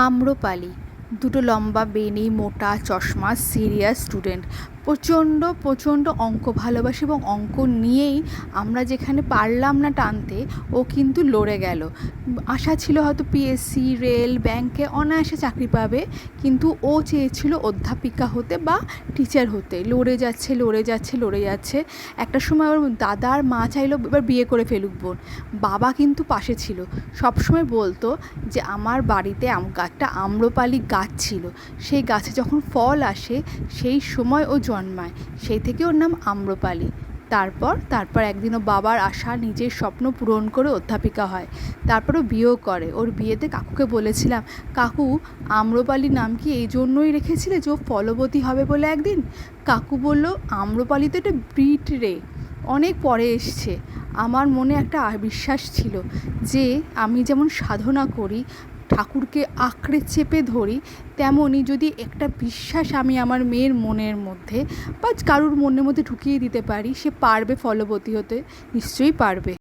আম্রপালি দুটো লম্বা বেনি মোটা চশমা সিরিয়াস স্টুডেন্ট। প্রচণ্ড প্রচণ্ড অঙ্ক ভালোবাসে এবং অঙ্ক নিয়েই আমরা যেখানে পারলাম না টানতে ও কিন্তু লড়ে গেল। আশা ছিল হয়তো পিএসসি রেল ব্যাংকে অনায়াসে চাকরি পাবে, কিন্তু ও চেয়েছিল অধ্যাপিকা হতে বা টিচার হতে। লড়ে যাচ্ছে লড়ে যাচ্ছে লড়ে যাচ্ছে। একটা সময় ওর দাদার মা চাইলো এবার বিয়ে করে ফেলুক বোন। বাবা কিন্তু পাশে ছিল, সবসময় বলতো যে আমার বাড়িতে একটা আম্রপালি গাছ ছিল, সেই গাছে যখন ফল আসে সেই সময় ও জন্মায়, সেই থেকে ওর নাম আম্রপালি। তারপর একদিন ও বাবার আশা নিজের স্বপ্ন পূরণ করে অধ্যাপিকা হয়। তারপরও বিয়েও করে। ওর বিয়েতে কাকুকে বলেছিলাম, কাকু আম্রপালি নাম কি এই জন্যই রেখেছিলে যে ও ফলবতী হবে বলে একদিন? কাকু বলল, আম্রপালি তো এটা ব্রিড রে, অনেক পরে এসছে। আমার মনে একটা বিশ্বাস ছিল যে আমি যেমন সাধনা করি, ঠাকুরকে আঁকড়ে চেপে ধরি, তেমনই যদি একটা বিশ্বাস আমি আমার মেয়ের মনের মধ্যে বা কারুর মনের মধ্যে ঢুকিয়ে দিতে পারি, সে পারবে ফলবতী হতে, নিশ্চয়ই পারবে।